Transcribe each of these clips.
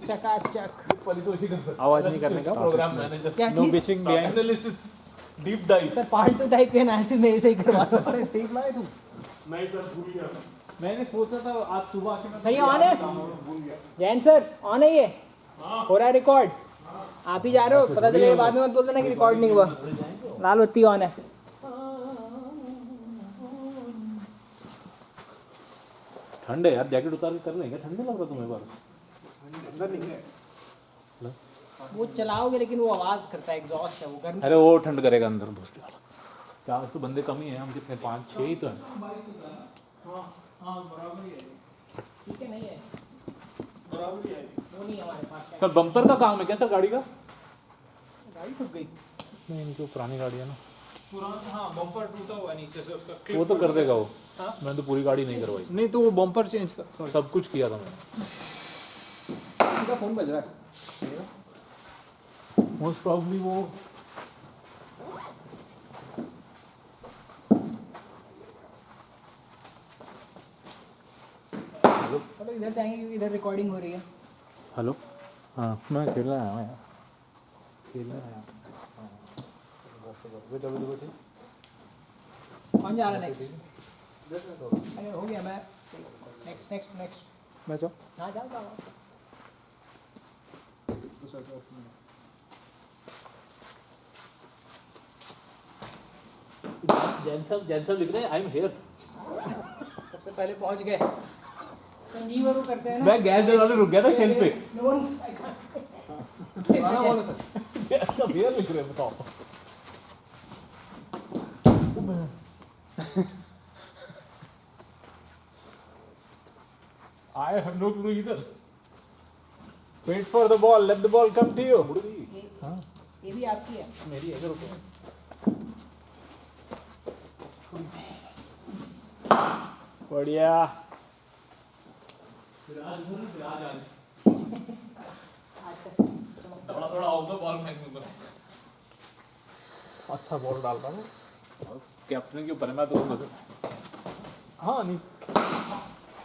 चकाचक आवाज नहीं करने का प्रोग्राम मैनेजर क्या नो चीज bitching behind analysis deep dive sir फालतू टाइप के एनालिसिस मेरे से ही करवा दो अरे ठीक लाए तू नहीं सर भूल गया मैंने सोचा था आज सुबह आके मैं सर ये ऑन है भूल गया जैन सर ऑन है ये हो रहा है रिकॉर्ड आप ही जा रहे हो पता चलेगा बाद में मत बोल देना कि रिकॉर्ड नहीं हुआ लाल बत्ती ऑन है ठंड है यार जैकेट उतार के कर लेंगे ठंड नहीं लग रहा तुम्हें बार अंदर नहीं है वो चलाओगे लेकिन वो आवाज करता है एग्जॉस्ट है वो गर्मी अरे वो ठंड करेगा अंदर भोसड़ी वाला क्या आज तो बंदे कम ही हैं हम कितने 5-6 ही तो हैं ठीक है नहीं है बराबर ही है वो नहीं है हमारे पास सर बम्पर का काम है क्या सर गाड़ी का गाड़ी ठुक गई नहीं इनकी वो पुरानी गाड़ी है ना पुराना हाँ बम्पर टूटा हुआ है नीचे से उसका वो तो कर देगा वो हाँ? मैंने तो पूरी गाड़ी नहीं करवाई नहीं तो वो बम्पर चेंज कर सब कुछ किया था मैंने उनका फोन बज रहा है मोस्ट प्रॉब्ली वो चलो इधर से आएंगे क्योंकि इधर रिकॉर्डिंग हो रही है हेलो हाँ मैं खेल रहा हूँ यार खेल रहा है कौन जा रहा है नेक्स्ट अरे हो गया मैं नेक्स्ट नेक्स्ट नेक्स्ट मैं चो हाँ जाओ जाओ जैन लिख रहे हैं आई एम हियर सबसे पहले पहुंच गए संजीव और वो करते हैं ना मैं गैस देने वाले रुक गया था शेल्फ पे No one- पुराना वाला सर सब हियर लिख रहे हैं बताओ I have no clue either. Wait for the ball. Let the ball come to you. ये भी आपकी है मेरी है रुको बढ़िया थोड़ा थोड़ा आउट द बॉल फेंकने पर अच्छा बॉल डाल रहा हूँ कैप्टन के ऊपर है मैं तो हाँ नहीं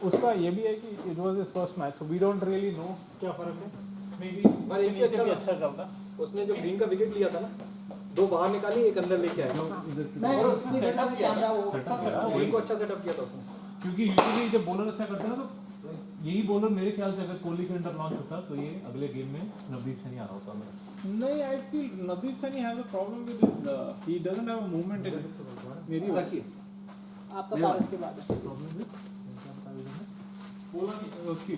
उसका ये भी है कि it was his first match so we don't really know क्या फर्क है मे बी पर एक ही अच्छा भी अच्छा चलता उसने जो ग्रीन का विकेट लिया था ना दो बाहर निकाली एक अंदर लेके आया मैं और उसमें उसने देखा सेटअप था किया कैमरा वो अच्छा सेटअप ग्रीन को अच्छा सेटअप किया था उसने क्योंकि यूजुअली जब बॉलर अच्छा करते हैं ना तो यही बॉलर मेरे ख्याल से अगर कोहली के अंडर लॉन्च होता तो ये अगले गेम में नवदीप सैनी आ रहा होता मेरा नहीं I feel Navdeep Saini has a problem with his he doesn't have a movement in मेरी सकी आपका पास के बाद है प्रॉब्लम विद बोला नहीं उसकी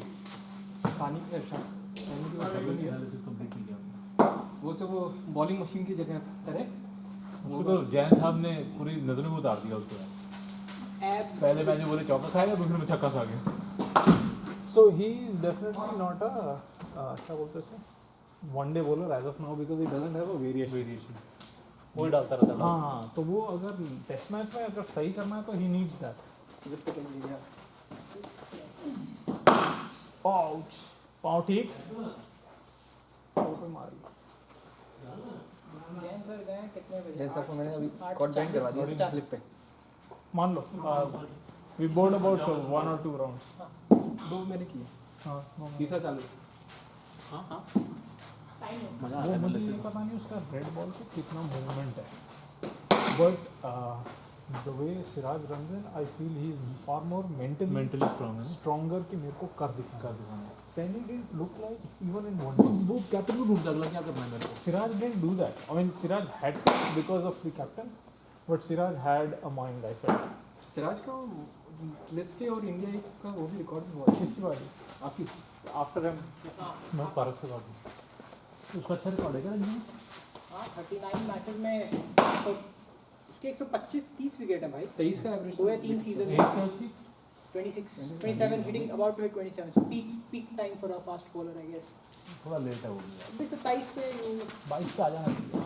पानी का सैनी की बात टेक्निकल नहीं है एनालिसिस कंप्लीट नहीं किया वो से वो बॉलिंग मशीन की जगह करे उसको तो जैन साहब ने पूरी नजरों में उतार दिया उसको एब्स पहले मैच में बोले चौका खाएगा दूसरे में छक्का खा गया सो ही इज डेफिनेटली नॉट अ क्या बोलते हैं one day bowler as of now because he doesn't have a variation ball डालता रहता था हाँ तो वो अगर टेस्ट मैच में अगर सही करना है तो ही नीड्स दैट पाउच पाँव ठीक पाँव पे मार जैन सर गए कितने बजे जैन सर को मैंने अभी 8:40 कॉल बैंड करवा दिया 50 स्लिप पे मान लो we board about 1 or 2 rounds दो मैंने किए हाँ तीसरा चालू हाँ हाँ टाइम है मजा वो मुझे ये पता नहीं उसका रेड बॉल पे कितना मूवमेंट है but the way Siraj Ranjan I feel he is far more mentally stronger कि मेरे को कर दिखाना Saini didn't look like even in one वो कैप्टन को ढूंढ अगला क्या करना है मेरे को Siraj didn't do that I mean Siraj had to because of the captain but Siraj had a mind I said Siraj का लिस्ट और इंडिया का वो भी रिकॉर्ड हुआ किसकी वाली आपकी आफ्टर हिम मैं पारस से बात हूँ उसका अच्छा रिकॉर्ड है क्या रंजन हाँ 39 मैचेस में तो उसके 125-30 विकेट है भाई 23 का एवरेज दो या तीन सीजन एज क्या उसकी 27 hitting about to hit 27 so peak time for a fast bowler I guess थोड़ा लेट है वो भी यार अभी 27 पे 22 पे आ जाना चाहिए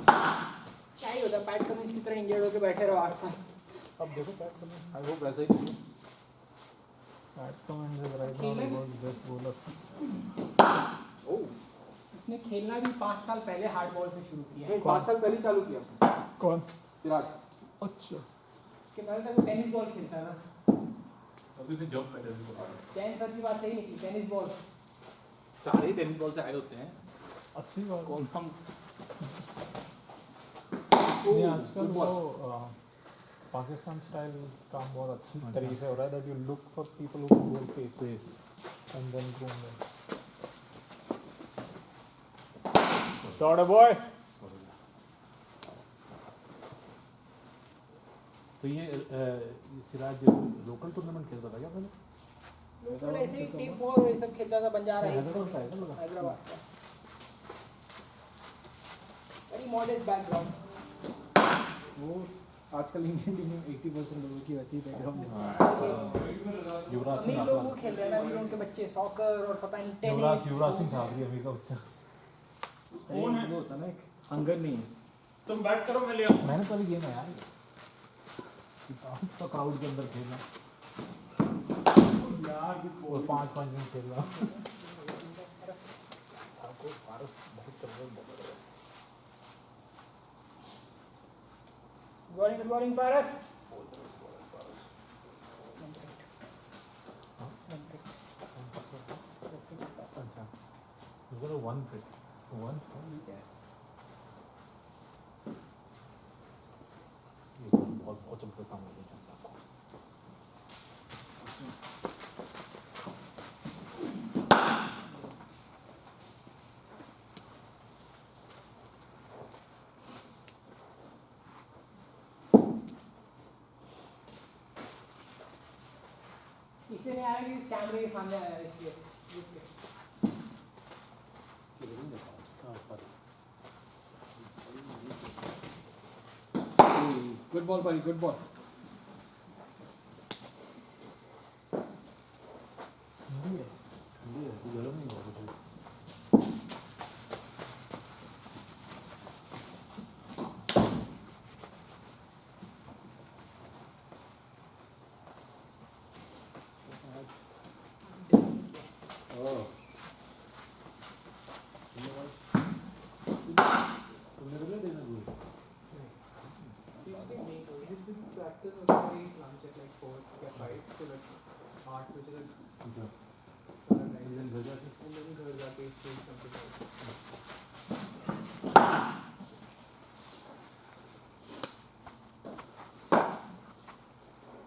क्या ही होता है पैट कमिंस की तरह इंजर्ड होकर बैठे रहो 8 साल अब देखो पैट कमिंस आई होप वैसा ही नहीं Pat Cummins is right now the world's best bowler oh उसने खेलना भी 5 साल पहले हार्ड बॉल से शुरू किया है 5 साल पहले चालू किया कौन सिराज अच्छा उसके पहले तक वो टेनिस बॉल खेलता था अभी तो जॉब कर रहे हैं। चैन सर की बात सही निकली, टेनिस बॉल। सारे टेनिस बॉल से आए होते हैं। अच्छी बात है। कौन हम नहीं आजकल वो पाकिस्तान स्टाइल काम बहुत अच्छी तरीके से हो रहा है that you look for people who can goal face and then groom them. Shot boy. तो ये सिराज लोकल टूर्नामेंट खेलता था क्या पहले? लोकल ऐसे ही टीम और ये सब खेलता था बंजारा हिल्स हैदराबाद का है क्या लगा? हैदराबाद का। Very modest background. वो आजकल इंडियन टीम में 80% लोगों की वैसी बैकग्राउंड है। युवराज अमीर सिंह लोग वो खेल रहे हैं ना, अमीर उनके बच्चे सॉकर और पता नहीं टेनिस। युवराज सिंह था अभी का बच्चा। कौन है? वो होता ना एक हंगर नहीं है। तुम बैट करो मैं ले आऊं। मैंने कल गेम है यार, तो क्राउड के अंदर खेलना यार और 5-5 मिनट खेलना। आपको पारस बहुत तगड़ा बॉलर है। गुड मॉर्निंग पारस। अच्छा उधर 1 फिट 1 ये बहुत चमकता सामने नहीं चलता आपको। इससे नहीं आया कि कैमरे के सामने आया इसलिए। गुड बॉल भाई, गुड बॉल। गरम नहीं हुआ कुछ।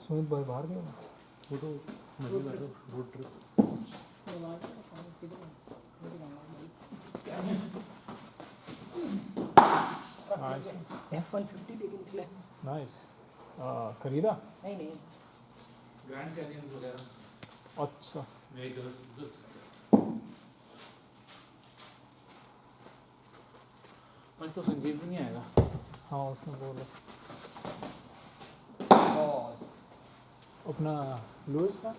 सुमित भाई बाहर गए ना? वो तो मजे कर रोड ट्रिप। F-150 लेके निकले। नाइस। खरीदा? नहीं नहीं ग्रैंड कैनियन वगैरह। अच्छा आज तो संगीत भी नहीं आएगा। हाँ उसमें बोलो अपना लुइस का।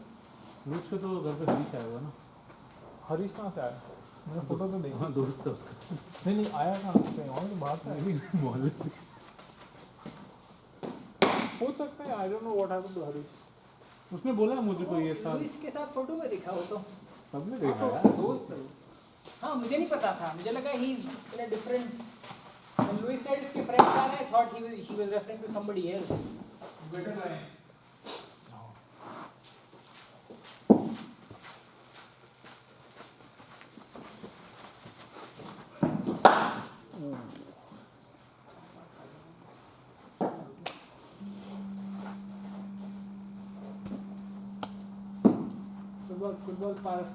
लूज के तो घर पे हरीश आया हुआ ना। हरीश कहाँ से आया? मैंने फोटो तो देखी। हाँ दोस्त है उसका। नहीं नहीं आया कहाँ से? और तो बात है मोहल्ले से। पूछ सकते हैं। I don't know what happened to Harish. उसने बोला मुझे को ये साल लुइस के साथ फोटो में दिखा वो तो। सबने देखा यार। दोस्त है। हाँ मुझे नहीं पता था, मुझे लगा he is in a different. When Luis said उसके फ्रेंड्स आ रहे, I thought he was referring to somebody else. Better लाए। Good ball, Paras.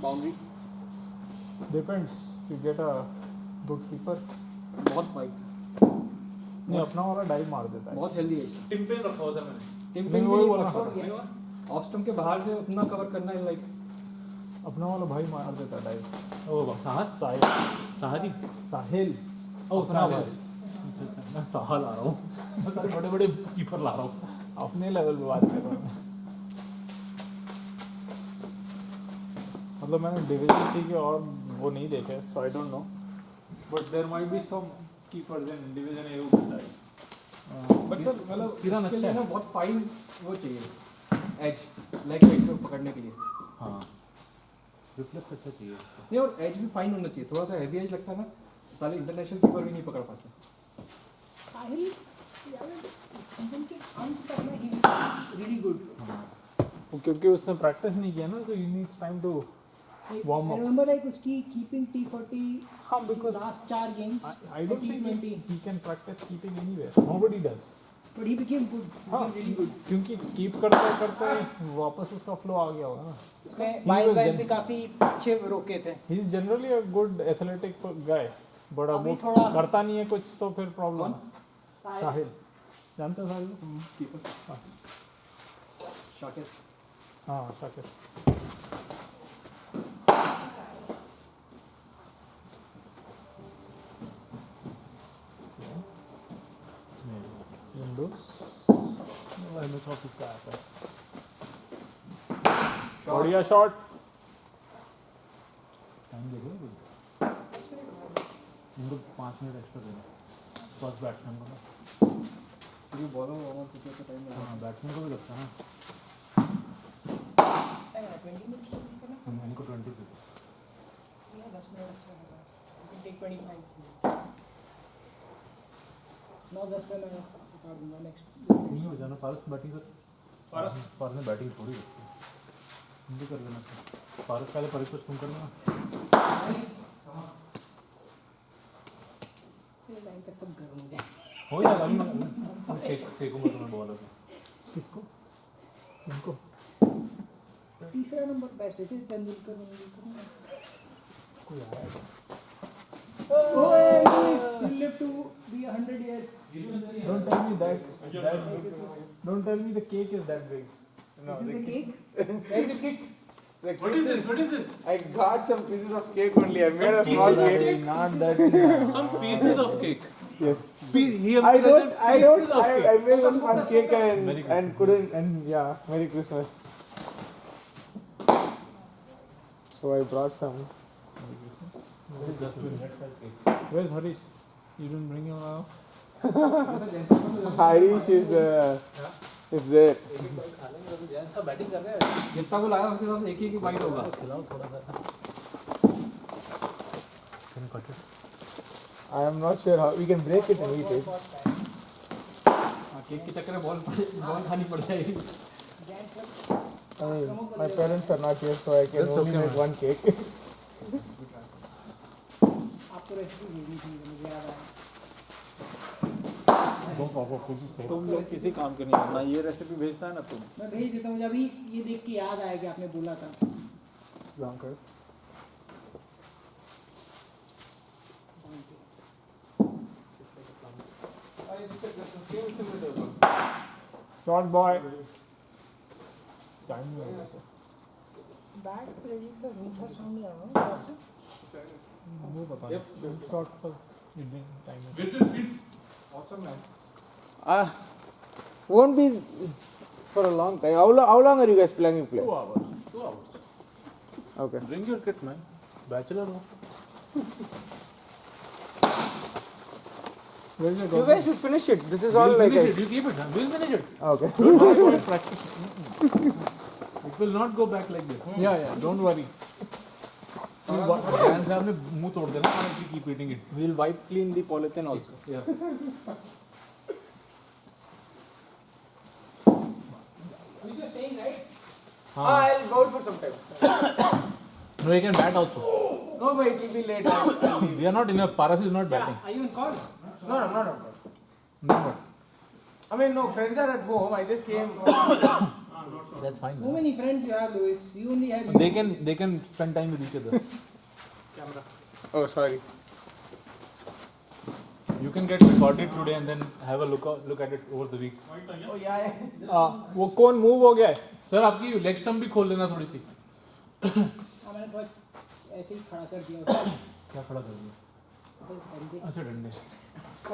Boundary depends you get a good keeper. बहुत फाइट, नहीं अपना वाला डाइव मार देता है। बहुत हेल्दी है। टिम पे रखा हुआ था मैंने। टीम नहीं, वही बोला था। ऑफ स्टंप के बाहर से उतना कवर करना है लाइक। अपना वाला भाई मार देता है डाइव। ओ साहद साहिल सहारी। साहिल ओ अपना साहिल। भाई। अच्छा अच्छा मैं साहा ला रहा हूँ। बड़े बड़े कीपर ला रहा हूँ। अपने लेवल पे बात कर रहा हूँ। मतलब मैंने डिवीजन सी के और वो नहीं देखे, so I don't know, but there might be some keepers in division A who can dive. But sir मतलब किरण इसके अच्छा लिए है। ना बहुत फाइन वो चाहिए, एज लेग साइड को पकड़ने के लिए। हाँ रिफ्लेक्स अच्छा चाहिए उसका। नहीं और एज भी फाइन होना चाहिए, थोड़ा सा हैवी एज लगता है ना, साले इंटरनेशनल कीपर भी नहीं पकड़ पाते। साहिल सीजन के अंत तक में ही रियली गुड. क्योंकि उसने प्रैक्टिस नहीं किया ना, तो you needs time to warm up. I remember like उसकी keeping T40 हाँ, because last 4 games. I don't think T20. he can practice keeping anywhere. Nobody does. But he became good. हाँ, Really good. क्योंकि keep करते करते वापस उसका flow आ गया होगा ना. उसने was बाइस then- भी काफी अच्छे रोके थे. He is generally a good athletic guy, but अब अभी वो थोड़ा- करता नहीं है कुछ, तो फिर प्रॉब्लम. साहिल जानते हो साहिल? कीपर हाँ. शाकिर हाँ Shakir. Windows. No, MS Office का आता है. बढ़िया शॉट. टाइम देखो इनको 5 मिनट एक्स्ट्रा देना फर्स्ट बैट्समैन को ना. क्योंकि बॉलर वार्म अप का टाइम लगा. हाँ बैट्समैन को भी लगता है ना. 20 minutes तो नहीं करना. इनको 20 दे. या 10 मिनट अच्छा होगा. You can take 25 minutes. 9-10 पे मैं उतार दूंगा next. नहीं हो जाना फारस बैटिंग कर. फारस ने बैटिंग थोड़ी रखी है. इनको कर देना. फारस पहले परिचय तुम करना. ये लाइन तक सब गर्म हो जाए. हो जाएगा अभी. सेकूंगा तुम्हें बॉल अभी. किसको? इनको. तीसरा नंबर बेस्ट है. जैसे तेंदुलकर कोई आया है? he lived to be 100 years. Don't tell me that. Don't tell me the cake is that big. This is the cake. Where's the cake? What is this? What is this? I got some pieces of cake only. I made a small Not cake. not that. Some pieces of cake. Yes. I made one small cake Merry and couldn't and yeah, Merry Christmas. So I brought some. Where's Harish? You didn't bring him out. Harish is there. Batting कर रहे हैं. जितना को लगा उसके साथ एक ही bite होगा. खिलाओ थोड़ा सा. Can you cut it? I am not sure how we can break it and eat it. Cake के चक्कर में बॉल खानी पड़ जाएगी. I mean, my parents are not here, so I can That's only okay, make man. one cake. आपको recipe भेजनी थी. मुझे याद आया. तुम लोग किसी काम के नहीं हो. ना ये रेसिपी भेजता है ना तुम. मैं भेज देता हूँ. मुझे अभी ये देख के याद आया कि आपने बोला था. Short boy. Time नहीं होगा. बैट रेडी का मीठा साउंड नहीं आ रहा है. वो बता. Short पर time. Won't be for a long time. How long are you guys planning to play? 2 hours. 2 hours. Okay. Bring your kit, man. Bachelor हो. Where is it? You guys should finish it. This is all We'll like finish it. You keep it. We'll finish it. Okay. Don't worry about it. Practice. It will not go back like this. Yeah. Don't worry. Jain साहब ने मुंह तोड़ देना. I keep eating it. We'll wipe clean the polythene also. Yeah. You're staying, right? I'll go for some time. No, you can bat also. No, but it will be late. We are not enough. Paras is not batting. Are you in call? No, I'm not. No, I mean, no, friends are at home. I just came. that's fine. So many friends you have, Louis. You only have. They can spend time with each other. Oh, sorry. You can get recorded today and then have a look at it over the week. Oh, yeah. वो कौन move हो गया है? Sir आपकी leg stump भी खोल देना थोड़ी सी. मैंने थोड़ा ऐसे ही खड़ा कर दिया. क्या खड़ा कर दिया? अच्छा डंडे.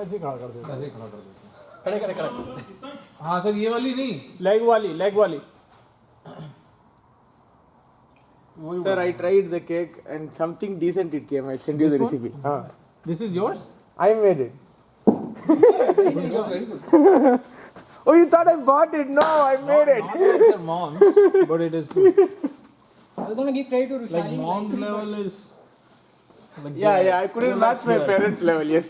ऐसे खड़ा कर देता. ऐसे ही खड़ा कर देते. Correct. हाँ सर ये वाली नहीं. Leg वाली. Sir, I tried the cake and something decent it came. I sent you the This one? recipe. This is yours? I made it. Oh, you thought I bought it? No, I made it. Not like your mom's, but it is good. I was gonna give credit to Rushali. Like mom's level is. Like Yeah, I couldn't match my parents' level, yes.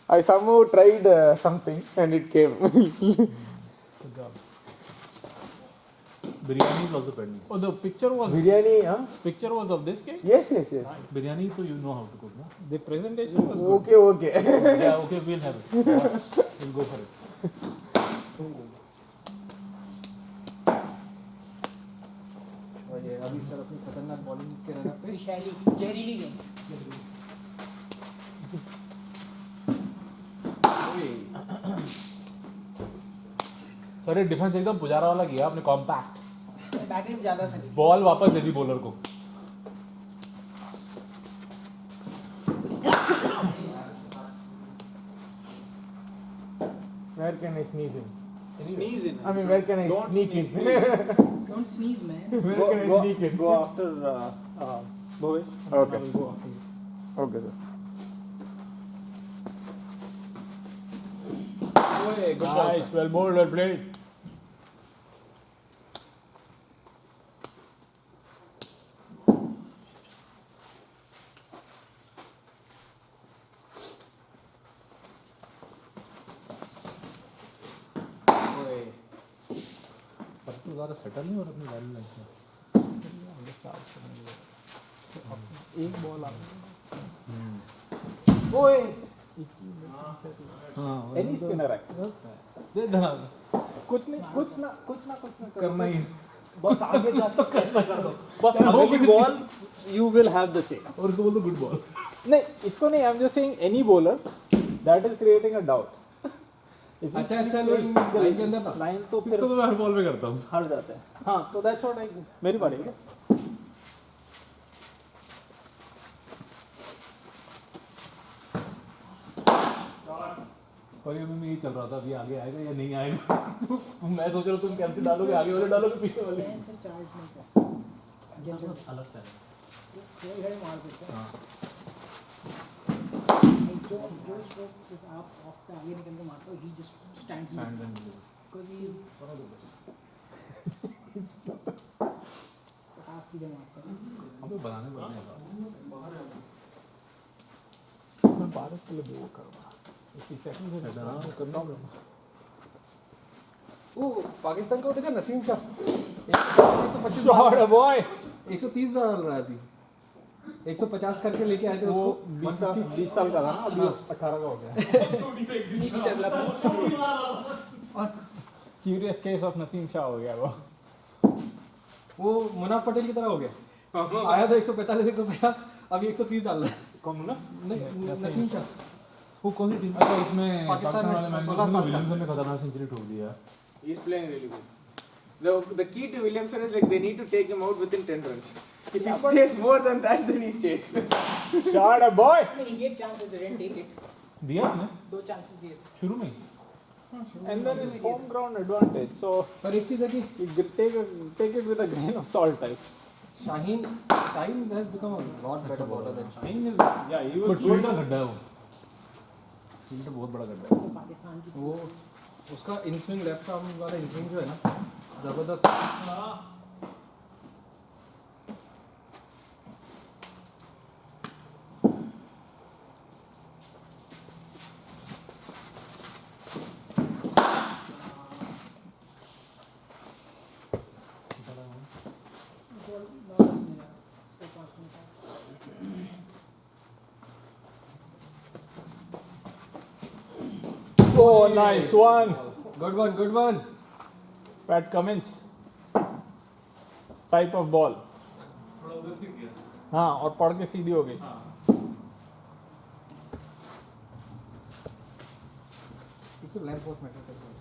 I somehow tried something and it came. Good job. Biryani is also pending. Oh, the picture was Biryani, huh? of this cake. Yes, yes, yes. Biryani, so you know how to cook, no? The presentation was good. Okay, okay. Yeah, okay, we'll have it. We'll go for it. और ये अभी sir अपनी खतरनाक bowling के run पे विशाली जहरीली game. Sir ये defence एकदम पुजारा वाला किया आपने, कॉम्पैक्ट. बैटिंग ज्यादा था. बॉल वापस दे दी बॉलर को. Where can I sneeze in? sneeze in. I mean, where can I Don't sneak sneeze, in? Don't sneeze, man. Where Go- can I go- sneak in? Go after Bhavesh. Okay. I will go after you. Okay, sir. Good ball, Nice, sir. well bowled, well played. ओए, पर तो ज़्यादा settle नहीं हो रहा अपनी line में. एक बॉल आ ओए, हाँ, एनी स्पिनर एक्चुअली दे देना. कुछ ना करना ही. बस आगे जाके कैसा कर दो. बस अगली ball you will have the chase. और उसको बोल दो गुड बॉल. नहीं, इसको नहीं, I am just saying any bowler that is creating a doubt. अच्छा अच्छा लाइन के अंदर ना. लाइन तो फिर इसको तो मैं हर बॉल में करता हूँ. हार जाते हैं. हाँ, तो दैट्स व्हाट आई मेरी बारी है. और ये में यही चल रहा था, अभी आगे आएगा या नहीं आएगा. मैं सोच रहा हूँ तुम कैसे डालोगे, आगे वाले डालोगे पीछे वाले. चैन से चार्ज नहीं करता. जैसे अलग है. थोड़ी घड़ी मार देते हैं. हाँ. जो स्ट्रोक आप ऑफ पे आगे निकल के मारते हो, he just stands in Stand and because he पटाख सीधे मारता है. हमें बनाने पड़ते हैं. मैं भारत के लिए वो करूँगा. 80 सेकंड में करना होगा. ओ पाकिस्तान का वो देखा नसीम शाह. 125 shot boy. 130 बार डाल रहा है अभी. 150 करके लेके आए थे वो उसको. 20 साल का था ना, अभी 18 का हो गया. Curious case of Naseem Shah हो गया वो. वो मुनाफ पटेल की तरह हो गया. आया था 145 150, अभी 130 डाल रहा है. कौन ना? नहीं, नसीम शाह. वो कौन सी टीम? अच्छा, इसमें पाकिस्तान पाकिस्तान में वाले मैच 16 में साल का. विलियमसन ने खतरनाक सेंचुरी ठोक दिया. He's playing really good. The key to Williamson is like they need to take him out within 10 runs. If he stays more than that, then he stays. Shot boy. He gave chances, they didn't take it. दिया आपने 2 chances दिए थे. शुरू में ही? And then it's home ground advantage. So पर एक चीज है कि you take it with a grain of salt type. Shaheen has become a lot better bowler than Shine is yeah, he was but field का गड्ढा है वो. फील्ड बहुत बड़ा गड्ढा है. तो पाकिस्तान की वो. उसका इन स्विंग लेफ्ट आर्म वाला इन स्विंग जो है ना, जबरदस्त. Oh, nice one. Good one, good one. Pat Cummins type of ball. हाँ, और पढ़ के सीधी हो गई. It's a length बहुत मैटर करता है.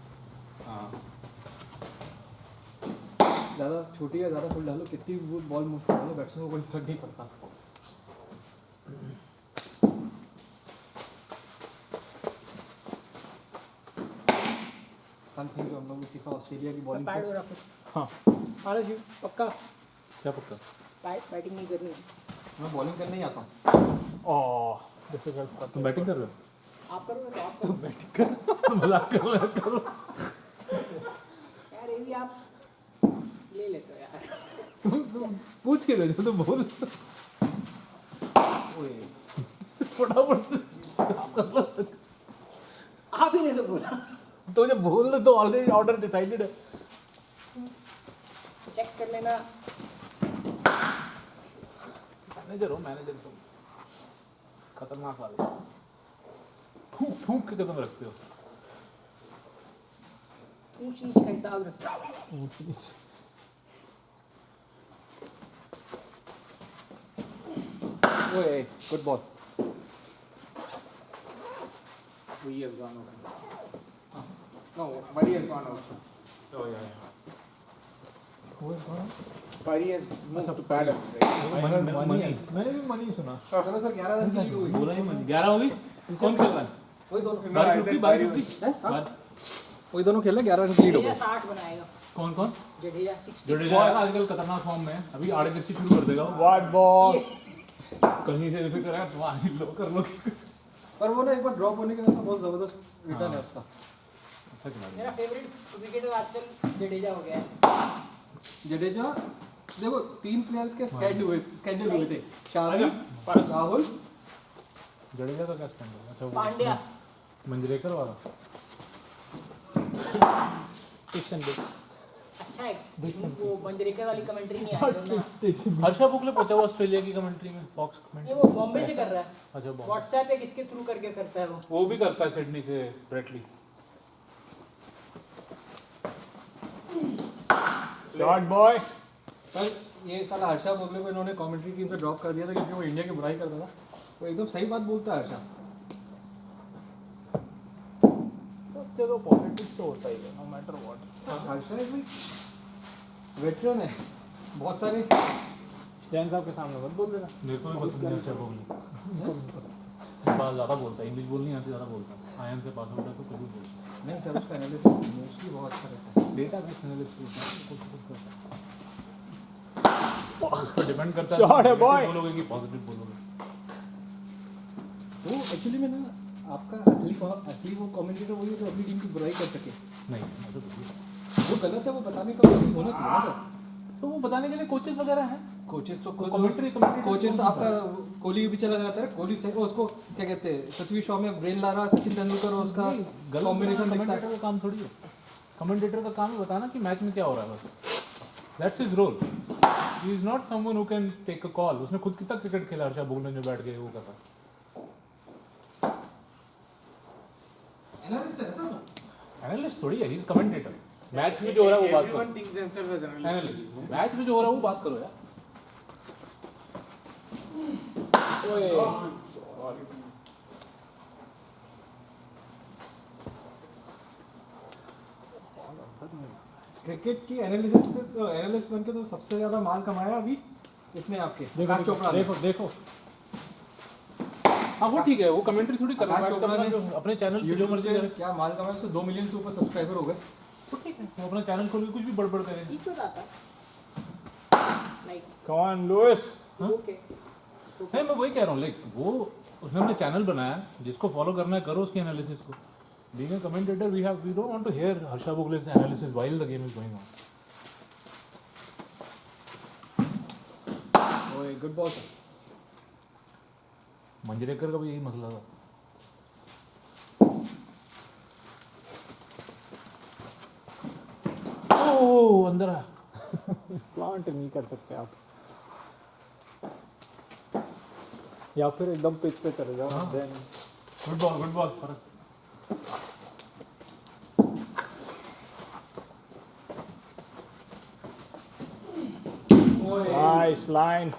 ज़्यादा छोटी या ज़्यादा फुल डालो, कितनी वो बॉल मूव कर डालो, बैट्समैन को कोई फर्क नहीं पड़ता. समथिंग जो हम लोग ने सीखा ऑस्ट्रेलिया की बॉलिंग पैड से. हो रहा फिर. हाँ. आरस यू पक्का क्या पक्का? बैटिंग नहीं करनी. मैं बॉलिंग करने ही आता हूँ. Oh, difficult. तुम बैटिंग कर रहे हो? आप करोगे तो आप करो. मजाक कर रहे हो? यार ये भी आप ले लेते हो यार. पूछ के दे तो बोल. ओए, फटाफट. तो जब बोल रहे तो ऑलरेडी ऑर्डर डिसाइडेड है। चेक कर लेना। मैनेजर हो मैनेजर तुम, खतरनाक वाले, फूंक फूंक के कदम रखते हो। ऊंच नीच का हिसाब रखता हूँ। ओए good ball. We have gone out. No, Buddy has gone out. Oh yeah. Buddy has moved to paddock. Money मैंने भी मनी सुना। चलो सर 11 रन की लीड हुई। बोला ही मनी 11 होगी। कौन खेल रहा है? वही दोनों बारिश रुकी बारिश रुकी। वही दोनों खेल रहे 11 रन की लीड हो जडेजा गई। 60 बनाएगा। कौन कौन? जडेजा 60। जडेजा आजकल खतरनाक फॉर्म में है, अभी आड़े मिर्ची शुरू कर देगा। What ball? कहीं से फिर करेगा तुम्हारी लो कर लो। पर वो ना एक बार ड्रॉप होने के बाद बहुत जबरदस्त रिटर्न है उसका। अच्छा खिलाड़ी। मेरा फेवरेट विकेटर आजकल जडेजा हो गया है। जडेजा देखो 3 प्लेयर्स के स्केड्यूल हुए थे, शामी, राहुल, जडेजा का क्या स्टैंड है? अच्छा वो पांड्या। मंजरेकर वाला। अच्छा है। वो मंजरेकर वाली कमेंट्री नहीं आ रही ना। हर्षा बुकले पहुंचा हुआ ऑस्ट्रेलिया की कमेंट्री में, फॉक्स ये कमेंट्री। वो बॉम्बे से कर रहा है। अच्छा बहुत। व्हाट्सएप या किसके थ्रू करके करता है वो भी करता है सिडनी से ब्रेटली। Shot boy. पर ये साला हर्षा बोगले को इन्होंने कमेंट्री टीम से ड्रॉप कर दिया था क्योंकि वो इंडिया की बुराई करता था। वो एकदम सही बात बोलता है हर्षा। सब जगह पॉलिटिक्स तो होता ही है, no matter what. हर्षा एक वेटरन है, बहुत सारे जैन साहब के सामने मत बोल देना। मेरे को भी पसंद नहीं हर्षा बुकले। बात ज़्यादा बोलता है, इंग्लिश बोलनी आती ज़्यादा बोलता है। आईएम से पास आउट है तो कुछ भी बोलता है। नहीं सर उसका एनालिसिस मोस्टली बहुत अच्छा रहता है। डेटा बेस एनालिसिस कुछ करता है। उस पर डिपेंड करता है। Shot है, boy. बोलोगे कि पॉजिटिव बोलोगे। वो एक्चुअली में ना आपका असली वो कमेंटेटर वही है जो अपनी टीम की बुराई कर सके। नहीं ऐसा तो नहीं है। वो गलत है, वो बताने का कोई होना चाहिए ना सर। तो वो बताने के लिए कोचेस वगैरह हैं। कोचेस तो कमेंट्री कोचेस आपका कोहली भी चला जाता है, कोहली से उसको क्या कहते हैं, पृथ्वी शॉ में ब्रेन ला रहा, सचिन तेंदुलकर उसका कॉम्बिनेशन दिखता कमेंटेटर है। का काम थोड़ी है। कमेंटेटर का काम है बताना कि मैच में क्या हो रहा है बस। That's his role. He is not someone who can take a call. उसने खुद कितना क्रिकेट खेला हर्षा बुकले जो बैठ गए वो कर रहा है। एनालिस्ट है सर। एनालिस्ट थोड़ी है, ही इज कमेंटेटर। मैच में जो हो रहा है वो बात करो। एनालिस्ट मैच में जो हो रहा है वो बात करो यार। क्रिकेट की एनालिस्ट बन के तो सबसे ज्यादा माल कमाया अभी इसने आपके आकाश चोपड़ा ने। देखो देखो हाँ वो ठीक है, वो कमेंट्री थोड़ी कर रहा आकाश है। चोपड़ा ने अपने चैनल पे जो यूट्यूब मर्जी पे करे क्या माल कमाया, उसको 2 मिलियन से ऊपर सब्सक्राइबर हो गए। वो ठीक है, वो अपना चैनल खोल के कुछ भी बड़बड़ करे। ही क्यों आता? Like Come on, Lewis. Okay. नहीं मैं वही कह रहा हूँ, लाइक वो उसने अपना चैनल बनाया, जिसको फॉलो करना है करो उसकी एनालिसिस को। Being a commentator we don't want to hear Harsha Bhogle's analysis while the game is going on. ओए गुड बॉल। मंजरेकर का भी यही मसला था। ओह अंदर आ। प्लांट नहीं कर सकते आप, या फिर एकदम पिच पे चले जाओ। Then गुड बॉल फर्क। nice line.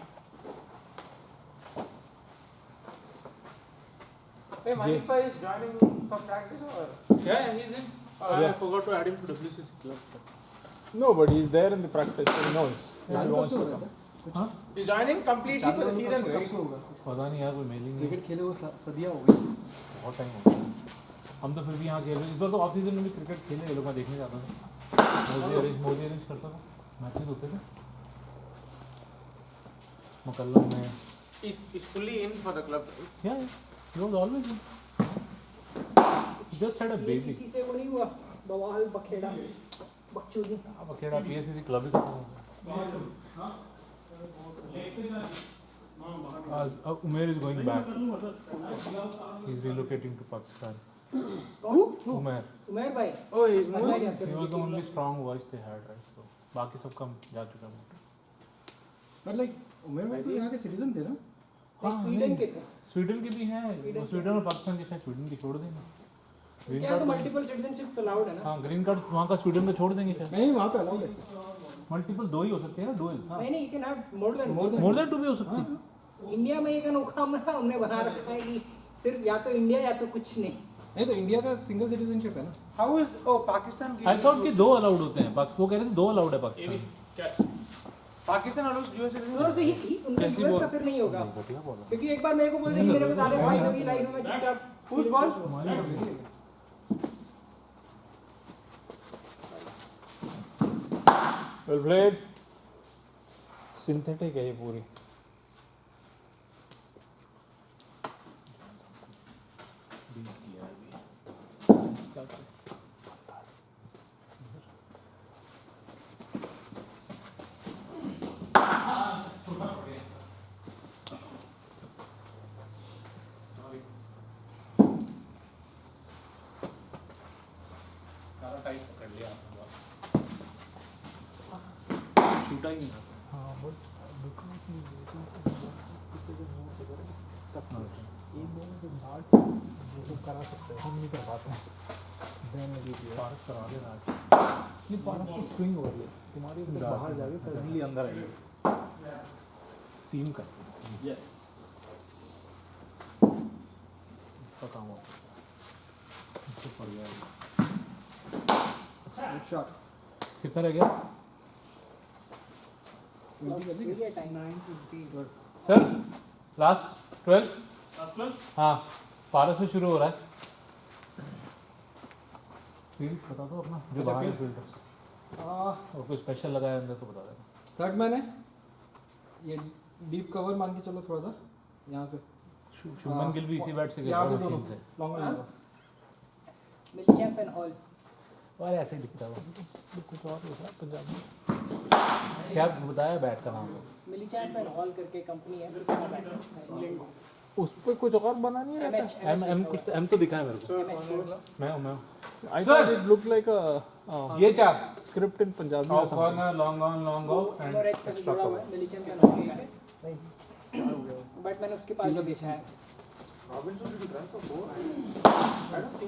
Hey, Manish bhai is joining for practice or? Yeah, he's in. I forgot to add him to WCC club. Nobody is there in the practice. He knows. If he चालू कब wants से हो to रहा है come. Sir? हाँ? He's joining completely for the season, कब right? से होगा? पता नहीं यार, कोई मेलिंग नहीं। क्रिकेट खेले वो सदियां हो गई। बहुत टाइम हो गया। हम तो फिर भी यहाँ खेल रहे। इस बार तो ऑफ सीजन में भी क्रिकेट खेले, ये लोग मैं देखने जाता था। मोदी अरेंज करता था, मैचेस होते थे मुकल्लम में। He's fully in for the club. Yeah, he was always in. He just had a baby. PSCC से वो नहीं हुआ बवाल बखेड़ा बकचोदी। अब अकेला PSCC क्लब ही खत्म हो गया। Umair is going back. He's relocating to Pakistan. उमेर उमेर भाई ओए अच्छा क्या he was the only strong voice they had, right? So बाकी सब कम जा चुका है. बट लाइक उमेर भाई तो यहाँ के सिटीजन थे ना? स्वीडन के थे स्वीडन के भी हैं, वो स्वीडन और पाकिस्तान के, शायद स्वीडन की छोड़ देंगे. ग्रीन क्या तो कार्ड मल्टीपल सिटीजनशिप अलाउड है ना हाँ, ग्रीन कार्ड वहाँ का स्वीडन का छोड़ देंगे शायद. नहीं वहाँ पे अलाउड है. मल्टीपल 2 ही हो सकते हैं ना, डुअल. नहीं नहीं, you can have more than more than 2 भी हो सकती है. इंडिया में एक अनोखा हमने बना रखा है कि सिर्फ या तो इंडिया या तो कुछ नहीं. नहीं तो इंडिया का सिंगल सिटीजनशिप है ना? How is oh Pakistan I thought कि 2 अलाउड होते हैं. वो कह रहे थे 2 अलाउड है पाकिस्तान. पाकिस्तान अलाउज यूएस तो सिटीजन से ही उनका यूएस का फिर नहीं होगा क्योंकि एक बार मेरे को बोलते कि मेरे को ज्यादा फाइन होगी लाइफ में चुपचाप फुटबॉल वेल प्लेड. सिंथेटिक है ये पूरी. छूटा ही नहीं. हाँ बट बिकॉज ही स्टक एक बॉल के बाद वो तो करा सकते हैं, हम नहीं कर पाते हैं. पारस करा देना. ये पारस की स्विंग हो रही है तुम्हारी उधर बाहर जाके सडनली अंदर आई. सीम कर. यस इसका काम होता है. इससे पड़ गया. गुड शॉट कितना रह गया सर? लास्ट 12. हाँ, पारस से शुरू हो रहा है. फील्ड बता दो अपना जो बाहर है फील्ड. और कोई स्पेशल लगाया अंदर तो बता देना. थर्ड मैन है ये डीप कवर मान के चलो थोड़ा सा यहाँ पे शुभमन गिल भी इसी बैट से यहाँ पे खेल दोनों रहा है. लॉन्ग रन मिलचैम्प एंड ऑल और ऐसे ही दिखता है वो. कुछ और होता है पंजाब में. क्या बताया बैट का नाम? मिलचैम्प एंड ऑल करके कंपनी है इंग्लैंड उस पर कुछ और बना नहीं रहता. एम कुछ एम तो दिखा है मेरे को. मैं हूँ. I thought it looked like a ये चार script in Punjabi or of something. Corner long on long off and एमोरेज का एक्स्ट्रा जुड़ा हुआ कवर. है मिलचैम्प एंड ऑल बट मैंने उसके पास भी देखा है.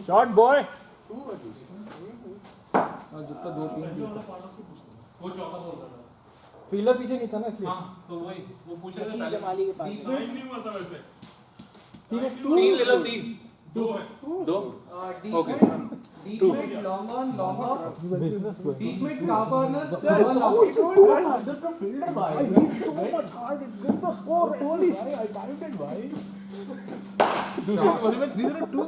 Shot boy. और जितना 2-3 वो चौका बोल रहा था. फील्डर पीछे नहीं था ना इसलिए हाँ तो वही वो पूछ रहे थे वसीम पहले. जमाली के पास ठीक है 3 ले लो. 3 2 okay. Deep mid long on long of Business going. Deep mid top corner one Fielder by. He hit so much hard. It hit the four. Holy shit! I timed it by. दूसरे वाले में 3 0 2.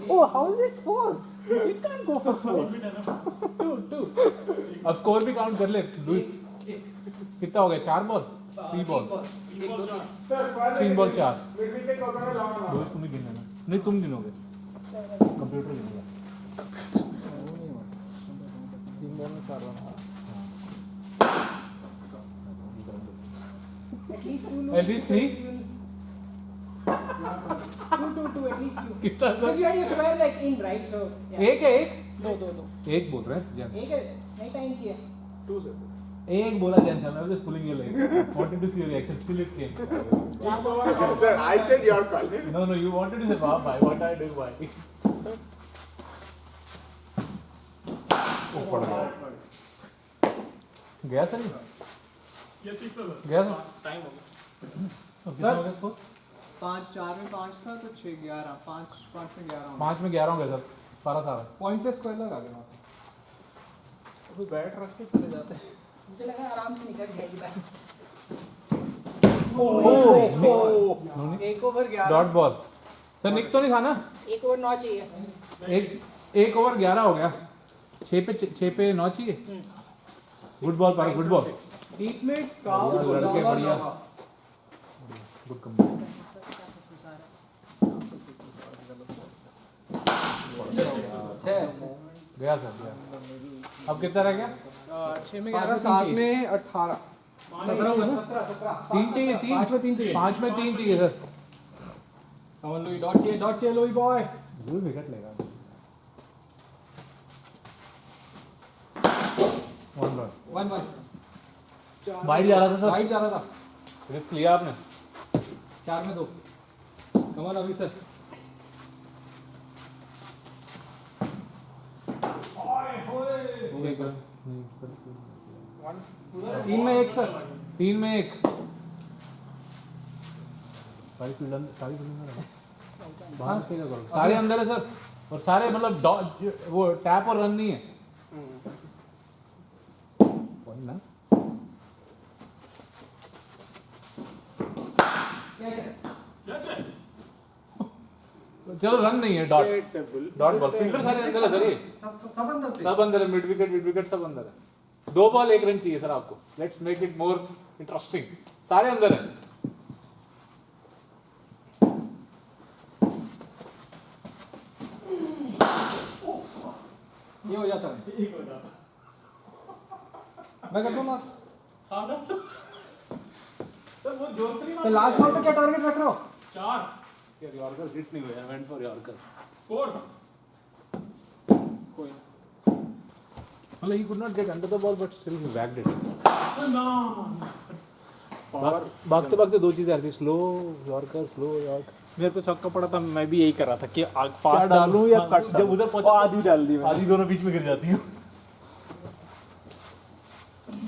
Oh, how is it four? You can't go for four. अब score भी count कर ले Louis. कितना हो गया? 4 बॉल 3 बॉल 3 बॉल 4. लुइस तुम ही गिन लेना. नहीं तुम गिनोगे, कंप्यूटर गिनेगा. 3 बॉल में 4 run. at least 2 At least 3. 2 at least 2 कितना because you had your square like in right so yeah. एक है एक दो एक बोल रहे हैं जैन. एक है नहीं टाइम किया एक बोला जैन था. मैं was pulling your leg. Wanted to see your reaction. Still it came. I said your call. No, you wanted to say why? What I did why? ओ पड़ गया. गया सर? गया सर? टाइम हो गया कितना हो गया स्कोर? 5-4 में 5 था तो 6-11 5 में 11 5 में 11 हो गया सर. 12 था. पॉइंट से स्क्वायर लगा गया अभी बैट रख के चले जाते हैं मुझे लगा आराम से निकल जाएगी बैट. एक ओवर 11 डॉट बॉल. सर निक तो नहीं था ना? एक ओवर 9 चाहिए. एक ओवर 11 हो गया. 6 पे 9 चाहिए. Good ball Paras. Good ball. Deep mid top लड़के बढ़िया. Good come. गया सर गया. अब कितना रह गया? 6 में 11 7 में 18 17 हुआ ना 3 चाहिए. 5 में 3 चाहिए 5 में 3 चाहिए सर. कमल लुई डॉट चाहिए लोई बॉय जरूर विकेट लेगा. 1-1 वाइड जा रहा था सर, वाइड जा रहा था, रिस्क लिया आपने। 4 में 2। कमल अभी सर हो गया सर। 3 में 1 सर। 3 में 1। सारी फील्ड बाहर क्या करो, सारे अंदर है सर, और सारे मतलब वो टैप और रन नहीं है। ना चलो रन नहीं है, डॉट बॉल, फील्डर सारे अंदर है सर, ये सब अंदर थे। सब अंदर है, मिड विकेट सब अंदर है। 2 बॉल 1 रन चाहिए सर आपको, let's make it more interesting. सारे अंदर है। ये हो जाता है, मैं करता हूँ लास्ट। तो लास्ट बॉल पे क्या टारगेट रख रहे हो? 4 यॉर्कर हिट नहीं हुआ, वेंट फॉर यॉर्कर 4। मतलब he could not get under the ball but still he whacked it. भागते भागते 2 चीजें आ रही थी, स्लो यॉर्कर। मेरे को छक्का पड़ा था, मैं भी यही कर रहा था कि क्या फास्ट डालूं या कट। जब उधर पहुंचा आधी डाल दी मैंने। आधी दोनों बीच में गिर जाती हैं।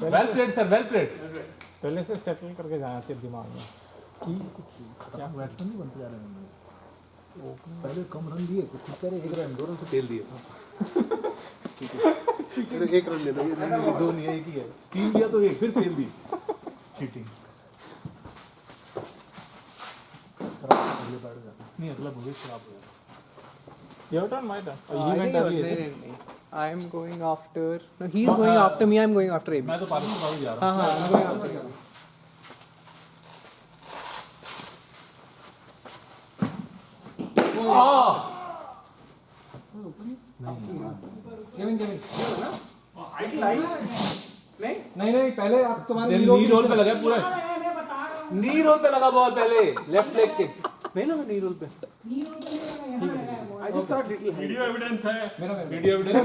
Well played sir, well played. पहले से सेटल करके जाना चाहिए दिमाग में कि क्या बैट्समैन नहीं बनते जा रहे हैं। पहले कम रन दिए तो खुद कह रहे 1 रन 2 रन से तेल दिए। 1 रन ले लो, 2 नहीं है, 1 ही है। 3 दिया तो 1 फिर तेल दी। चीटिंग। नहीं अगला भविष्य खराब हो जाता। Your turn, my turn. I You think went early, is it? नहीं, I am going after. No, he is going after me. I am going after AB. मैं तो पार्टी में भाग जा रहा हाँ, I'm going after him. Kevin नहीं नहीं पहले आप तुम्हारे नी रोल पे लगा पूरा, नी रोल पे लगा बॉल पहले, लेफ्ट लेग के नहीं लगा नी रोल पे। I just thought little. Video evidence है। मेरा video evidence.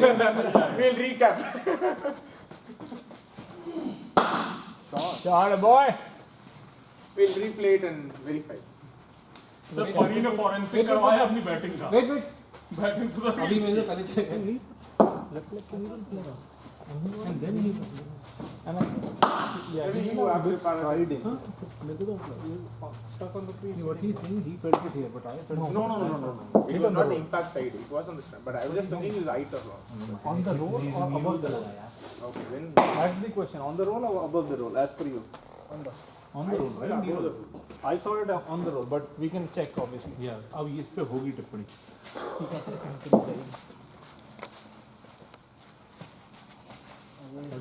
We'll recap. Shot, boy. We'll replay it and verify. Sir परी ने फॉरेंसिक करवाया अपनी बैटिंग का। वेट बैटिंग सुधर अभी गई। मेरे पहले चले गए। लेफ्ट लेग के नी रोल पे लगा, and then he Yeah, Maybe you have to Friday. मेरे को तो Stuck on the crease. what he is saying, he felt it here but I felt No. It was not the impact side. It was on the stand. But I was just thinking his height or not. On the roll or above the roll? Okay, then. That's the question. On the roll or above the roll, as per you? on the roll, right? Above the rule. I saw it on the roll, but we can check obviously. Yeah, अब इस पे होगी टिप्पणी।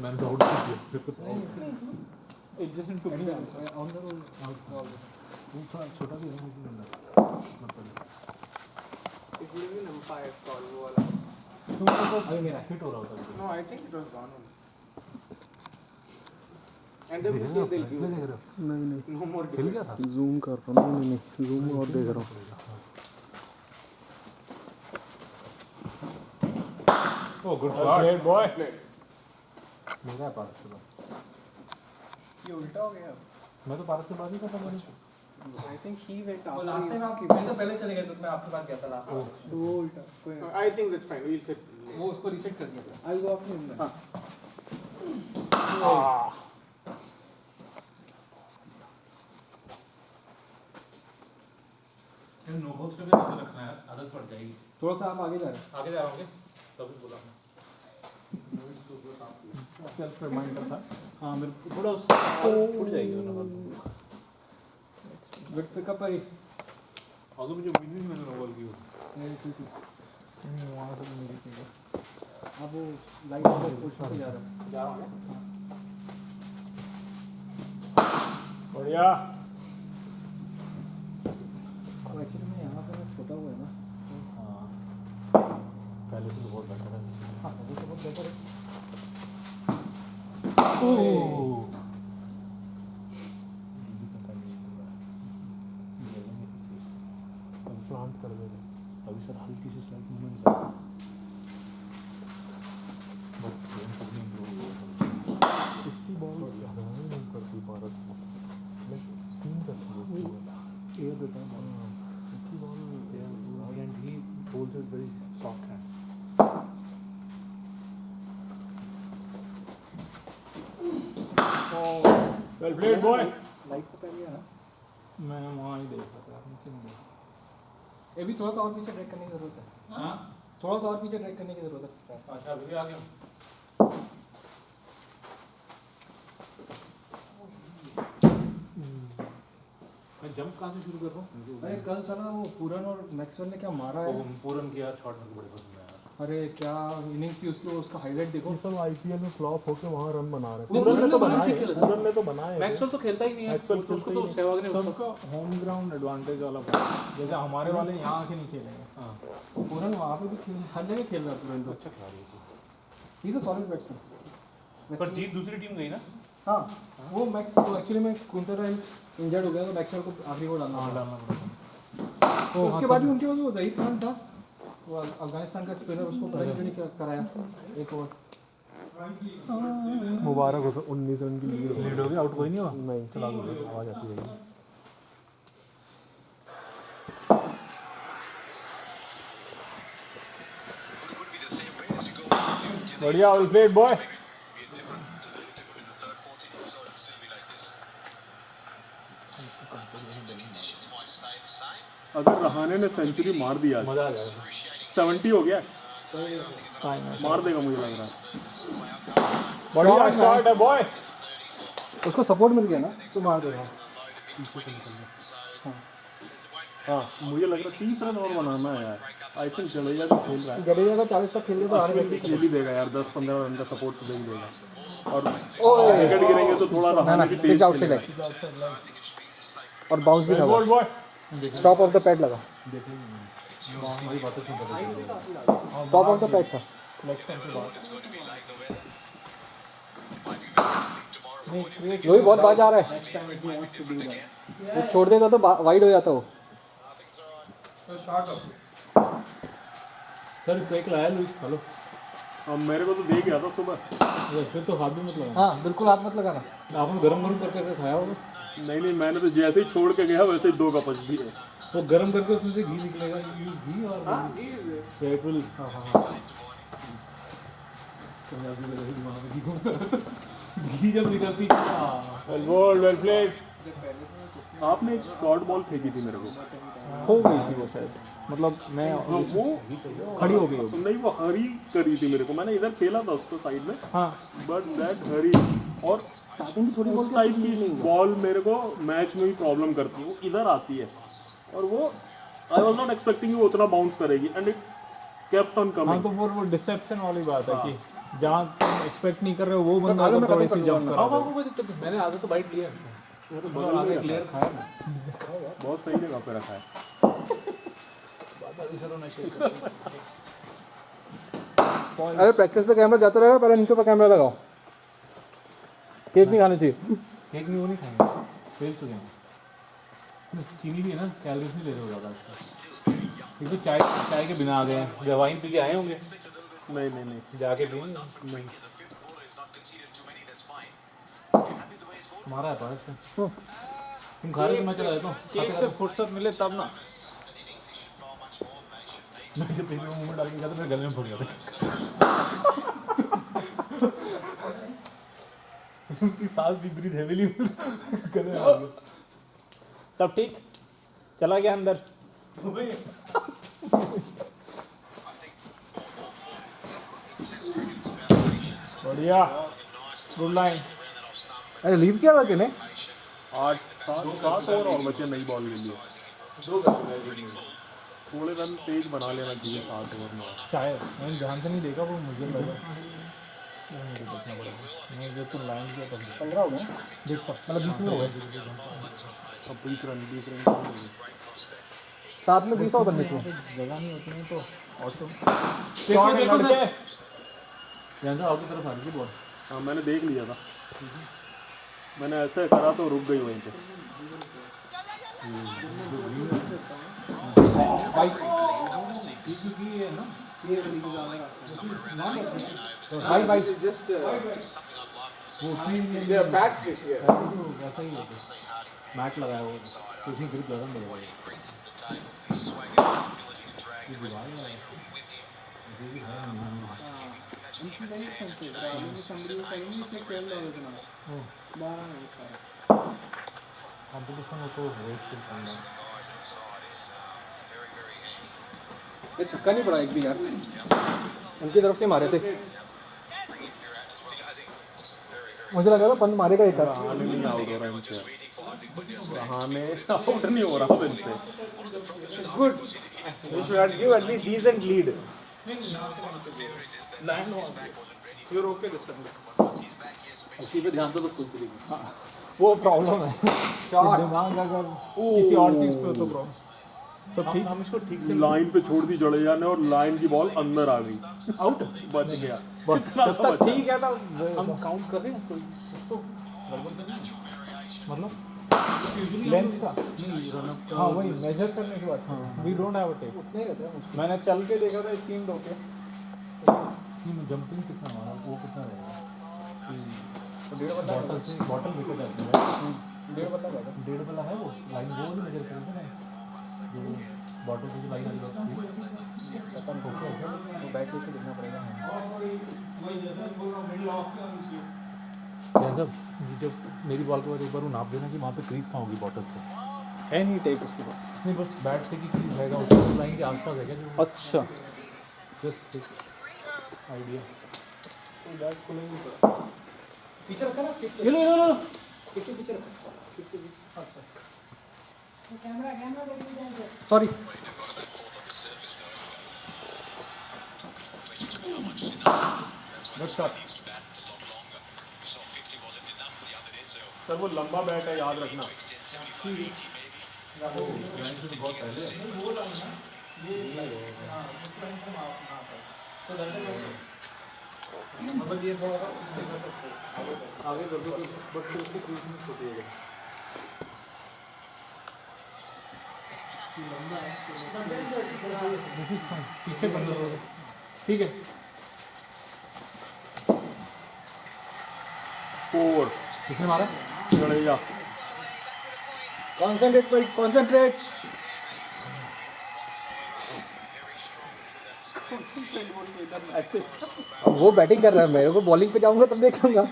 मैंने तो out किया। It just took me. On the roll वो थोड़ा छोटा भी है मुझे मतलब It would have been umpire call. वो वाला. अभी मेरा हिट हो रहा होता No, I think it was gone only. And then we'll they'll give it. नहीं No more हिल गया था। जूम कर रहा हूँ। नहीं जूम और देख रहा हूँ। Oh good shot. Great boy. मेरा है पारस से बात। ये उल्टा हो गया. मैं तो पारस से बात ही कर रहा था। I think he went वो after. लास्ट टाइम आप मैंने तो पहले चले गए तो मैं आपके पास गया था लास्ट टाइम। वो उल्टा. I think that's fine. We'll set. वो उसको रीसेट कर दिया था। I'll go after him then. No holes पे भी नजर रखना है, आदत पड़ जाएगी। थोड़ा सा आप आगे जा रहे हैं। आगे जा रहा हूँ तभी बोला मैं। सेल्फ रिमाइंडर था। हाँ मेरे को थोड़ा उससे फूट जाएगी वरना। गुड पिकअप पर ही। आगे मुझे उम्मीद नहीं मैंने नो बॉल की हो। वहाँ से नहीं दिखेगा। अब वो लाइट पर पुश होके जा रहा है। बढ़िया। एक्चुअली मैं यहाँ पे छोटा हुआ है ना। हाँ पहले से तो बहुत बेटर है। हाँ अभी तो बहुत बेहतर है। ओह अभी शांत कर दे। अभी सर हल्की सी स्लाइड मूवमेंट है। बस गेम तक नहीं improve हुआ। Well played boy. लाइट तो पहले है ना। मैं वहाँ ही देख रहा था, नीचे नहीं देखा। ये भी थोड़ा सा और पीछे ड्रैग करने की जरूरत है। हाँ थोड़ा सा और पीछे ड्रैग करने की जरूरत है। अच्छा अभी भी आ गया मैं जंप कहाँ से शुरू कर रहा हूँ अरे कल साला वो पूरन और मैक्सवेल ने क्या मारा है। पूरन की यार शॉट मेरे को बड़े पसंद है यार अरे क्या इनिंग्स थी उसकी, उसका हाईलाइट देखो। ये सब आईपीएल में फ्लॉप होके वहाँ रन बना रहे पूरन ने तो बनाए, पूरन ने तो बनाए मैक्सवेल तो खेलता ही नहीं है मैक्सवेल उसको तो सहवाग ने सबका होम ग्राउंड एडवांटेज वाला बात है। जैसे हमारे वाले यहाँ आके नहीं खेलेंगे। हाँ पूरन वहाँ पे भी हर जगह खेल रहा है पूरन तो। अच्छा खिलाड़ी है he is a solid batsman. पर जीत दूसरी टीम गई ना हाँ वो मैक्स तो एक्चुअली में क्विंटर इंजर्ड हो गया तो मैक्सवेल को आखिरी वो डालना पड़ा। डालना पड़ा तो उसके बाद भी उनके पास वो जहीर खान था, वो अफगानिस्तान का स्पिनर, उसको पता नहीं क्यों नहीं कराया एक ओवर। मुबारक हो 19 रन की लीड लीड हो गई आउट कोई नहीं हुआ नहीं चला गया, आवाज आती रहेगी। बढ़िया वेल प्लेड बॉय। अगर रहाने ने सेंचुरी मार दिया, मजा आ जाएगा 70 हो गया, मार देगा मुझे लग रहा है। बढ़िया स्टार्ट है बॉय। उसको सपोर्ट मिल गया ना तो मार देगा। हाँ मुझे लग रहा है 30 रन और बनाना है यार। आई थिंक जडेजा भी खेल रहा है, जडेजा का 40 तक खेल लिया तो आने अश्विन भी खेल ही देगा यार, 10-15 रन का सपोर्ट तो दे ही देगा। और विकेट गिरेंगे तो थोड़ा रहाने भी तेज आउट से खेलेगा। और बाउंस भी ball boy. Top of the pad लगा, हमारी बातें सुन टॉप ऑफ द पैड था। लोही बहुत बाज आ रहा है, वो छोड़ देगा तो वाइड हो जाता वो। सर केक लाया लुइस खा लो अब मेरे को तो दे गया था सुबह। फिर तो हाथ भी मत लगा हाँ बिल्कुल हाथ मत लगाना। आपने गरम गरम करके खाया होगा नहीं मैंने तो जैसे ही छोड़ के गया वैसे ही 2 कप दिए। वो गरम करके उसमें से घी निकलेगा घी और इट विल घी जब निकलती वेल बॉल वेल प्लेड। आपने एक शॉर्ट बॉल फेंकी थी मेरे को, हो गई थी वो शायद, मतलब मैं हाँ वो खड़ी हो गई होगी। नहीं वो हरी करी थी मेरे को, मैंने इधर खेला था उसको साइड में, हाँ बट दैट हरी। और स्टार्टिंग की थोड़ी उस टाइप की बॉल मेरे को मैच में भी प्रॉब्लम करती है, वो इधर आती है और वो आई वाज नॉट एक्सपेक्टिंग वो उतना बाउंस करेगी एंड इट केप्ट ऑन हाँ कमिंग। तो वो डिसेप्शन वाली बात है कि जहाँ तुम एक्सपेक्ट नहीं कर रहे हो वो बंदा अगर थोड़ी सी जंप करा दे। कोई दिक्कत नहीं मैंने आधा तो बाइट लिया मतलब आगे क्लियर खाया बहुत सही जगह पे रखा है। अरे प्रैक्टिस पे कैमरा जाता रहेगा, पहले इनके ऊपर कैमरा लगाओ। केक नहीं खाना चाहिए। केक नहीं वो नहीं खाएंगे फेल चुके हैं चीनी भी है ना कैलोरीज नहीं ले रहे हो ज़्यादा आजकल एक तो चाय के बिना आ गए हैं वाइन पी के आए होंगे नहीं जाके पिएंगे नहीं हमारा है पास तुम खा रहे हो मैं चला जाता हूँ केक से फुर्सत मिले तब ना। मैं जब पेट में मुंह में डाल के गया तो मेरे गले में फट गया उनकी सांस भी ब्रीथ हेवीली गले में आ गया सब ठीक चला गया अंदर। बढ़िया गुड लाइन। अरे लीव किया हुआ किने? 8-7 ओवर और बचे नई बॉल के लिए। थोड़े रन तेज बना लेना चाहिए 7 ओवर में। शायद मैंने ध्यान से नहीं देखा वो मुझे लगा देखना पड़ेगा। मैं जब तुम लाइन किया तब 15 हो गए देखता मतलब 20 में हो गए। अब 20 रन 7 में 20 और बनने चाहिए। जगह नहीं होती है तो ऑटो देखो देखो लड़के यहाँ से आगे तरफ आ रही थी बॉल हाँ मैंने देख लिया था, मैंने ऐसे करा तो रुक गई वहीं पे। भाई भाई वैसा ही मैट लगाया वो तो उसमें ग्रिप ज़्यादा मिलेगा कंपटीशन में तो रेट से कम है। ये छक्का नहीं पड़ा एक भी यार, उनकी तरफ से मारे थे। मुझे लगा था पंत मारेगा एक आध। रहाने नहीं आउट हो रहा है इनसे, रहाने आउट नहीं हो रहा इनसे। Good, we should give at least decent lead. You're okay this time. इसी पे ध्यान दो तो खुद मिलेगी। वो प्रॉब्लम है, दिमाग अगर किसी और चीज पे हो तो प्रॉब्लम। सब ठीक, हम इसको ठीक से लाइन पे छोड़ दी जडेजा ने और लाइन की बॉल अंदर आ गई, आउट बच गया। बस जब तक ठीक है तब हम काउंट कर रहे हैं कोई उसको मतलब लेंथ का हाँ वही मेजर करने के बाद we don't have a tape. नहीं रहता है मुश्किल। मैंने चल के देखा था 3 रोके। में जंपिंग कितना हमारा वो कितना रहेगा डेढ़ बॉटल से बॉटल विकेट है बल्ला बैठा। 1.5 वाला है वो लाइन वो नहीं मेजर करेंगे ना जो बॉटल से जो लाइन आ रही है पता नहीं ओके वो बैट लेके देखना पड़ेगा। जब ये जब मेरी बॉल के बाद एक बार वो नाप देना कि वहाँ पे क्रीज कहाँ होगी बॉटल से है नहीं टेप उसके पास। नहीं बस बैट से की क्रीज रहेगा उसको लाइन के आसपास है क्या जो अच्छा जस्ट आइडिया पीछे रखा ना किक ये लो के पीछे रखा। अच्छा सॉरी। सर वो लंबा बैट है, याद रखना। मतलब ये थोड़ा आगे कर दो बट फिर उसकी क्रीज में छोटी हो गई। दिस इज फाइन पीछे बंद हो ठीक है 4 किसने मारा जडेजा। कॉन्सेंट्रेट भाई कॉन्सेंट्रेट। अब वो बैटिंग कर रहा है, मेरे को बॉलिंग पे जाऊंगा तब देख लूंगा।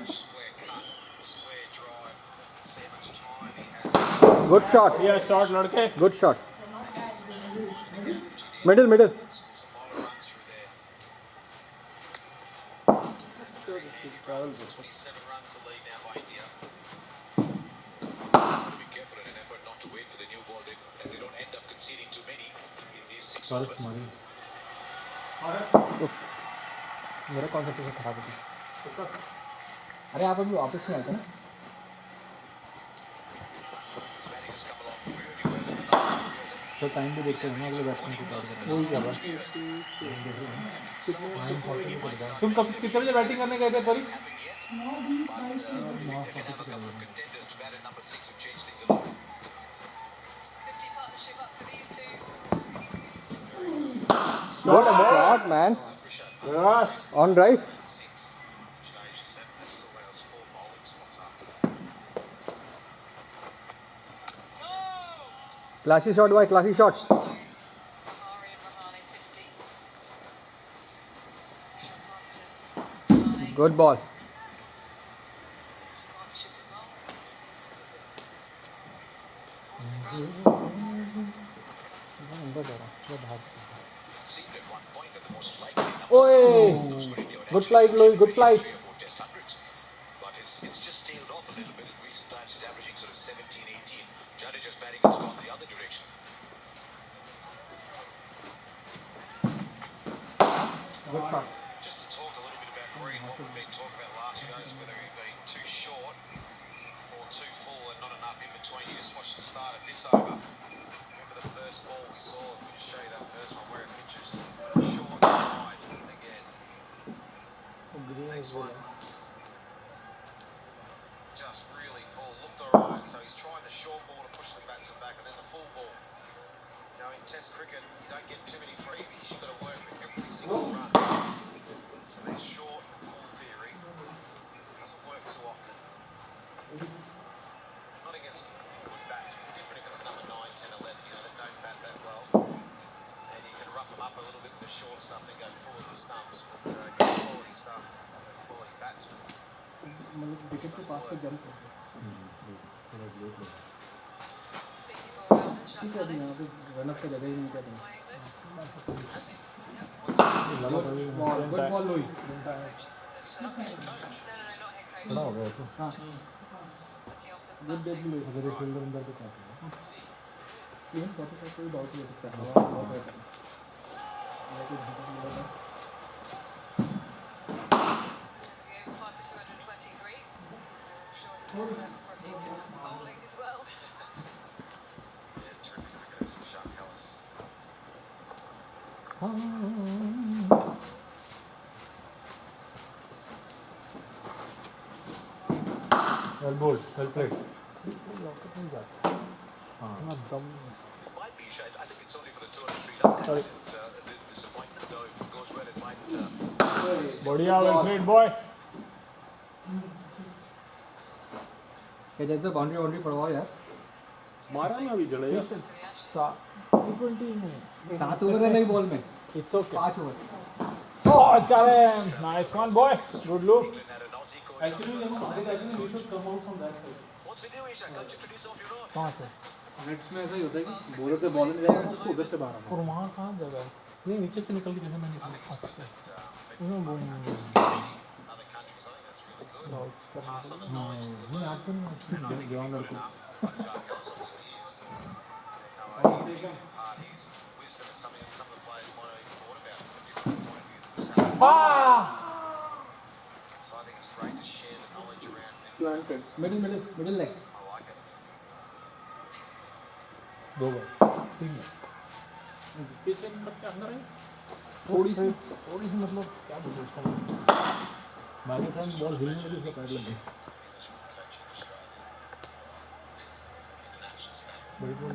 गुड शॉट, ये शॉट लड़के। Good shot. Middle middle. First मारी मेरा कॉन्सेंट्रेशन खराब हो गया। अरे आप अभी वापस नहीं आते ना। तो टाइम भी देखते हैं ना अगले बैट्समैन को क्या करना वही क्या बात। तुम कब कितने बजे बैटिंग करने गए थे परी What a shot, man. On drive. Classy shot, boy. Classy shot. Good ball. Oi! Good flight, Louis. Good flight. But it's just tailed off a little bit in recent times. He's averaging sort of 17, 18. Jadeja's batting has gone the other direction. Good shot. Just to talk a little bit about Green, what we've been talking about last few days, whether he'd been too short or too full and not enough in between. You just watch the start of this over. Remember the first ball we saw? If we just show you that first one where it pitches short and wide again. Next one. Just really full. Looked alright. So he's trying the short ball to push the batsman back and then the full ball. You know, in Test cricket, you don't get too many freebies. You've got to work with every single run. So there's short and full theory. Doesn't work too often. Not against good batsmen. Different if it's number 9, 10, 11, you know, that don't bat that well. And you can rough them up a little bit with the short stuff and go full of the stumps. But quality stuff, quality batsmen. मतलब wicket के पास से jump हो ठीक है, अभी यहाँ पे run up का जगह ही नहीं कहते गुड बॉल लोई खड़ा हो गया तो हाँ गुड डेट लोई अगर ये फील्डर अंदर तो काफी है इवन 45 कोई डाउट ले सकता है हवा बहुत रहता है Yeah, terrific cricket from Sean Callis. Well bowled, well played. Lockup नहीं जाता इतना दम Might be a shame. I think it's only for the tour of Sri Lanka. The disappointment though, if it goes well, it might. बढ़िया well played boy क्या जैसे boundary पड़वाओ यार मारा ना अभी जड़ेगा T20 में 7 ओवर है नई बॉल में it's okay 5 over Oh, Karim! Nice one, boy. Good look. England had an Aussie coach. Actually, you know, I think we should come out from that side. What's with you, Isha? Can't you produce off your own? कहाँ से? Nets में ऐसा ही होता है कि bowler पे ball नहीं जाता है, उसको उधर से बाहर आना और वहाँ कहाँ जगह है? नहीं, नीचे से निकल के जैसे मैं निकला Other countries, I think that's really good. Launch करना Pass on the पड़ेगा। knowledge. नहीं आपको नहीं जवानर को Sean Callis obviously is. No, I think he's wisdom is something that some of the players might have even thought about from a different point of view than the South. So I think it's great to share the knowledge around. And middle leg I like it. 2 बार 3 बार पीछे निकल के अंदर है थोड़ी सी मतलब क्या बोलूं उसका मैग्नेट्रॉन बॉल हिलने लगी उसका पैर लग गया Coaching Australia. Internationals back. बड़ी बॉल